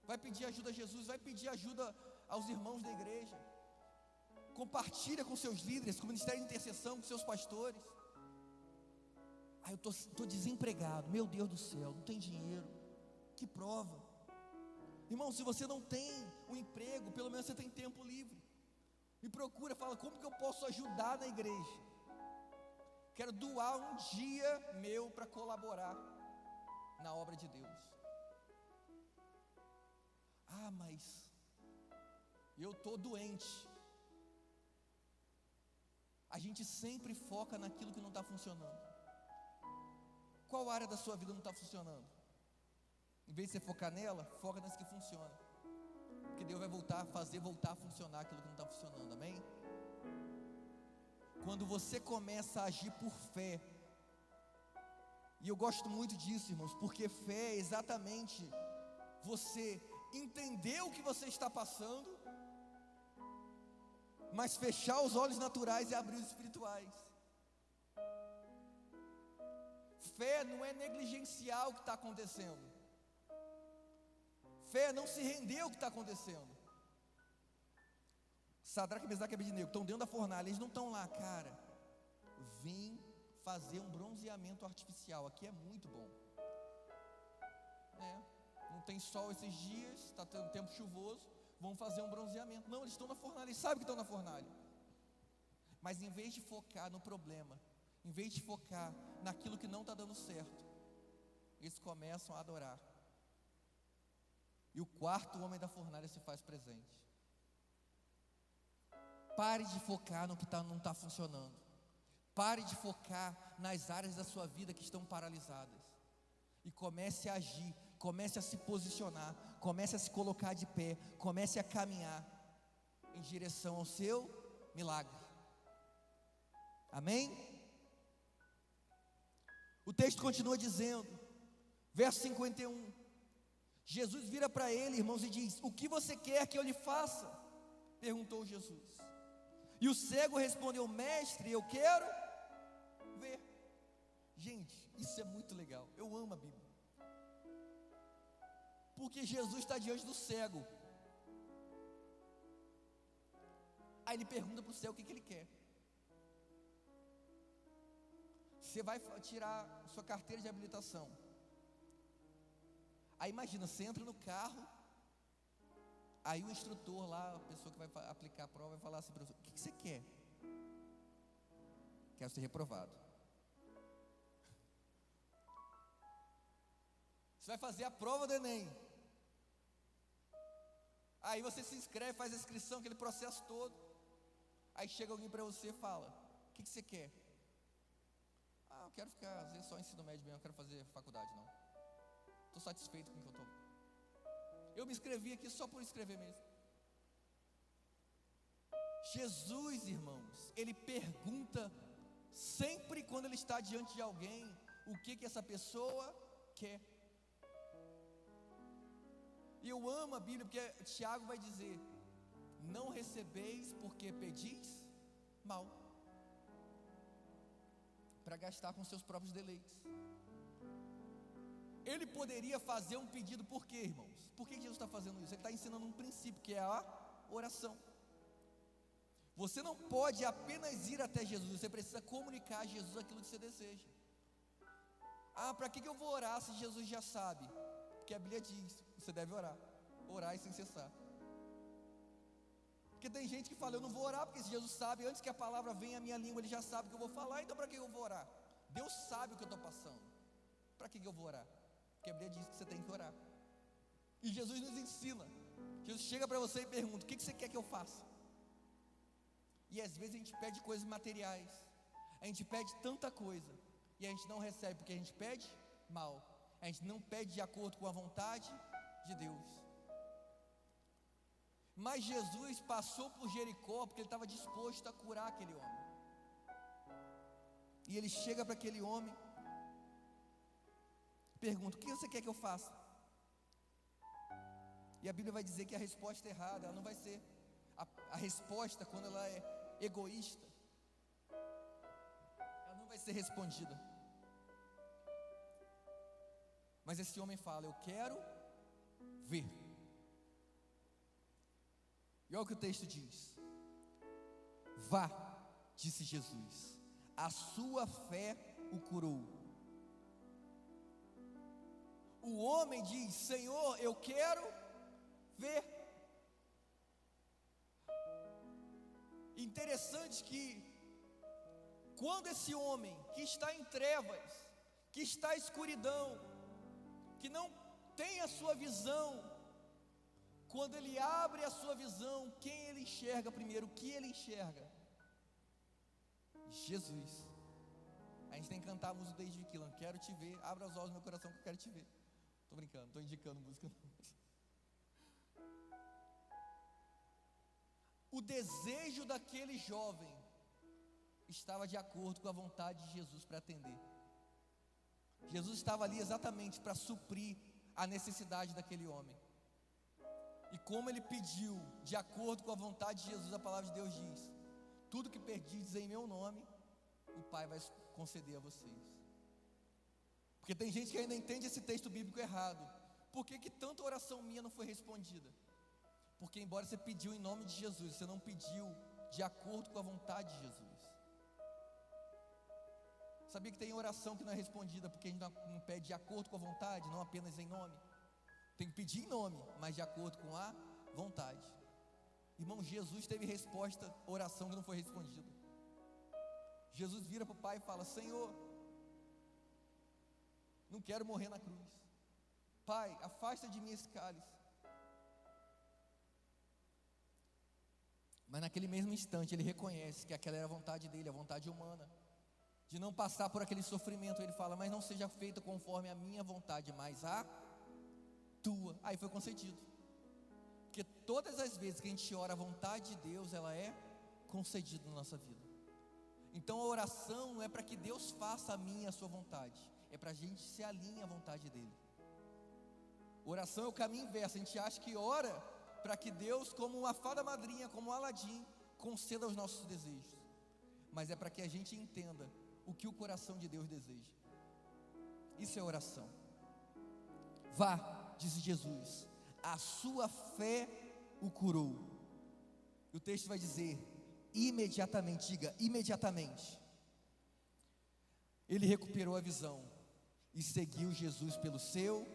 vai pedir ajuda a Jesus, vai pedir ajuda aos irmãos da igreja, compartilha com seus líderes, com o ministério de intercessão, com seus pastores. Eu estou desempregado, meu Deus do céu, não tem dinheiro, que prova. Irmão, se você não tem um emprego, pelo menos você tem tempo livre, me procura, fala: como que eu posso ajudar na igreja? Quero doar um dia meu para colaborar na obra de Deus. Mas eu estou doente. A gente sempre foca naquilo que não está funcionando. Qual área da sua vida não está funcionando? Em vez de você focar nela, foca nas que funcionam, porque Deus vai voltar a funcionar aquilo que não está funcionando, amém? Quando você começa a agir por fé, e eu gosto muito disso, irmãos, porque fé é exatamente você entender o que você está passando, mas fechar os olhos naturais e abrir os espirituais. Fé não é negligenciar o que está acontecendo. Fé é não se render ao que está acontecendo. Sadraque, Mesaque e Abednego estão dentro da fornalha, eles não estão lá: cara, vim fazer um bronzeamento artificial, aqui é muito bom. Não tem sol esses dias, está tendo tempo chuvoso, vão fazer um bronzeamento. Não, eles estão na fornalha, eles sabem que estão na fornalha. Mas em vez de focar no problema, em vez de focar naquilo que não está dando certo, eles começam a adorar. E o 4º homem da fornalha se faz presente. Pare de focar no que não está funcionando. Pare de focar nas áreas da sua vida que estão paralisadas. E comece a agir, comece a se posicionar, comece a se colocar de pé, comece a caminhar em direção ao seu milagre. Amém? O texto continua dizendo, verso 51. Jesus vira para ele, irmãos, e diz: o que você quer que eu lhe faça? Perguntou Jesus. E o cego respondeu: mestre, eu quero ver. Gente, isso é muito legal, eu amo a Bíblia, porque Jesus está diante do cego. Aí ele pergunta para o cego o que ele quer. Você vai tirar sua carteira de habilitação. Aí imagina, você entra no carro, Aí o instrutor lá, a pessoa que vai aplicar a prova, vai falar assim para você: o que você quer? Quero ser reprovado. Você vai fazer a prova do Enem. Aí você se inscreve, faz a inscrição, aquele processo todo. Aí chega alguém para você e fala: o que você quer? Eu quero fazer só ensino médio mesmo, eu quero fazer faculdade não. Estou satisfeito com o que eu estou. Eu me inscrevi aqui só por escrever mesmo. Jesus, irmãos, Ele pergunta sempre quando Ele está diante de alguém, o que essa pessoa quer. E eu amo a Bíblia, porque Tiago vai dizer: não recebeis porque pedis mal, para gastar com seus próprios deleites. Ele poderia fazer um pedido, por quê, irmãos? Por que Jesus está fazendo isso? Ele está ensinando um princípio, que é a oração. Você não pode apenas ir até Jesus, você precisa comunicar a Jesus aquilo que você deseja. Para que eu vou orar se Jesus já sabe? Porque a Bíblia diz: você deve orar e sem cessar. Porque tem gente que fala: eu não vou orar porque se Jesus sabe, antes que a palavra venha à minha língua, Ele já sabe o que eu vou falar, então para que eu vou orar? Deus sabe o que eu estou passando, para que eu vou orar? Porque a Bíblia diz que você tem que orar. E Jesus nos ensina. Jesus chega para você e pergunta: o que você quer que eu faça? E às vezes a gente pede coisas materiais, a gente pede tanta coisa, e a gente não recebe porque a gente pede mal, a gente não pede de acordo com a vontade de Deus. Mas Jesus passou por Jericó porque Ele estava disposto a curar aquele homem. E Ele chega para aquele homem, pergunta: o que você quer que eu faça? E a Bíblia vai dizer que a resposta é errada. Ela não vai ser a resposta, quando ela é egoísta, ela não vai ser respondida. Mas esse homem fala: eu quero ver. E olha o que o texto diz: vá, disse Jesus, a sua fé o curou. O homem diz: Senhor, eu quero ver. Interessante que, quando esse homem que está em trevas, que está em escuridão, que não tem a sua visão, quando ele abre a sua visão, quem ele enxerga primeiro? O que ele enxerga? Jesus. A gente tem que cantar a música do David Keelan: quero te ver, abra os olhos do meu coração que eu quero te ver. Estou brincando, estou indicando música não. O desejo daquele jovem estava de acordo com a vontade de Jesus para atender. Jesus estava ali exatamente para suprir a necessidade daquele homem. E como ele pediu de acordo com a vontade de Jesus, a palavra de Deus diz: tudo que pedis em meu nome, o Pai vai conceder a vocês. Porque tem gente que ainda entende esse texto bíblico errado. Por que tanta oração minha não foi respondida? Porque embora você pediu em nome de Jesus, você não pediu de acordo com a vontade de Jesus. Sabia que tem oração que não é respondida porque a gente não pede de acordo com a vontade, não apenas em nome? Tem que pedir em nome, mas de acordo com a vontade. Irmão, Jesus teve resposta, oração que não foi respondida. Jesus vira para o Pai e fala: Senhor, não quero morrer na cruz. Pai, afasta de mim esse cálice. Mas naquele mesmo instante ele reconhece que aquela era a vontade dele, a vontade humana, de não passar por aquele sofrimento. Ele fala: mas não seja feita conforme a minha vontade, mas a tua. Aí foi concedido. Porque todas as vezes que a gente ora a vontade de Deus, ela é concedida na nossa vida. Então a oração não é para que Deus faça a minha, a sua vontade, é para a gente se alinhar à vontade dele. Oração é o caminho inverso. A gente acha que ora para que Deus, como uma fada madrinha, como um Aladim, conceda os nossos desejos. Mas é para que a gente entenda o que o coração de Deus deseja. Isso é oração. Vá, disse Jesus, a sua fé o curou. E o texto vai dizer: imediatamente, diga, imediatamente, ele recuperou a visão e seguiu Jesus pelo seu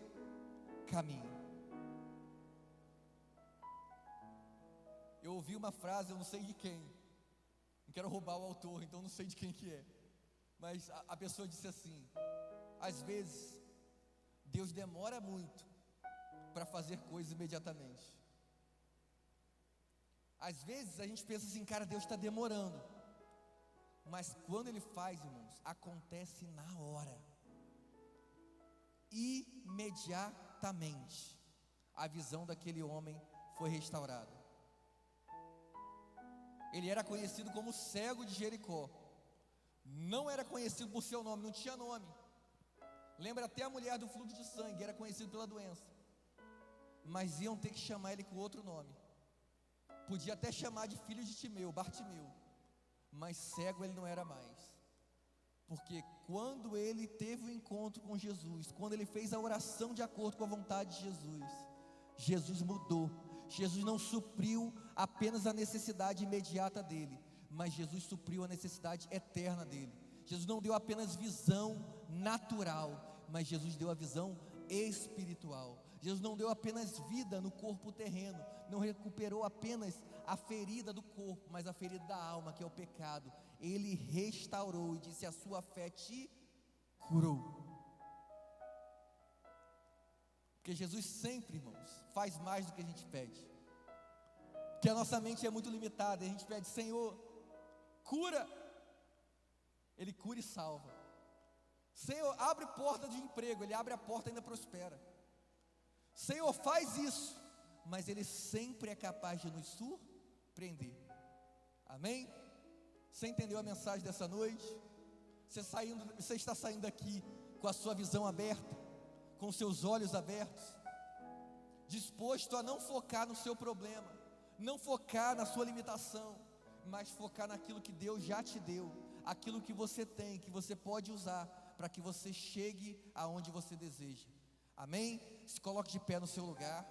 caminho. Eu ouvi uma frase, eu não sei de quem, não quero roubar o autor, então não sei de quem que é, mas a pessoa disse assim: às vezes Deus demora muito para fazer coisas imediatamente. Às vezes a gente pensa assim, cara, Deus está demorando, mas quando Ele faz, irmãos, acontece na hora, imediatamente. A visão daquele homem foi restaurada. Ele era conhecido como cego de Jericó, não era conhecido por seu nome, não tinha nome. Lembra até a mulher do fluxo de sangue, era conhecido pela doença, mas iam ter que chamar ele com outro nome. Podia até chamar de filho de Timeu, Bartimeu, mas cego ele não era mais. Porque quando ele teve o encontro com Jesus, quando ele fez a oração de acordo com a vontade de Jesus, Jesus mudou. Jesus não supriu apenas a necessidade imediata dele, mas Jesus supriu a necessidade eterna dele. Jesus não deu apenas visão natural, mas Jesus deu a visão espiritual. Jesus não deu apenas vida no corpo terreno, não recuperou apenas a ferida do corpo, mas a ferida da alma, que é o pecado. Ele restaurou e disse: a sua fé te curou. Porque Jesus sempre, irmãos, faz mais do que a gente pede. Porque a nossa mente é muito limitada, a gente pede: Senhor, cura. Ele cura e salva. Senhor, abre porta de emprego, Ele abre a porta e ainda prospera. Senhor, faz isso, mas Ele sempre é capaz de nos surpreender. Amém? Você entendeu a mensagem dessa noite? Você está saindo daqui com a sua visão aberta, com os seus olhos abertos, disposto a não focar no seu problema, não focar na sua limitação, mas focar naquilo que Deus já te deu, aquilo que você tem, que você pode usar para que você chegue aonde você deseja. Amém? Se coloque de pé no seu lugar.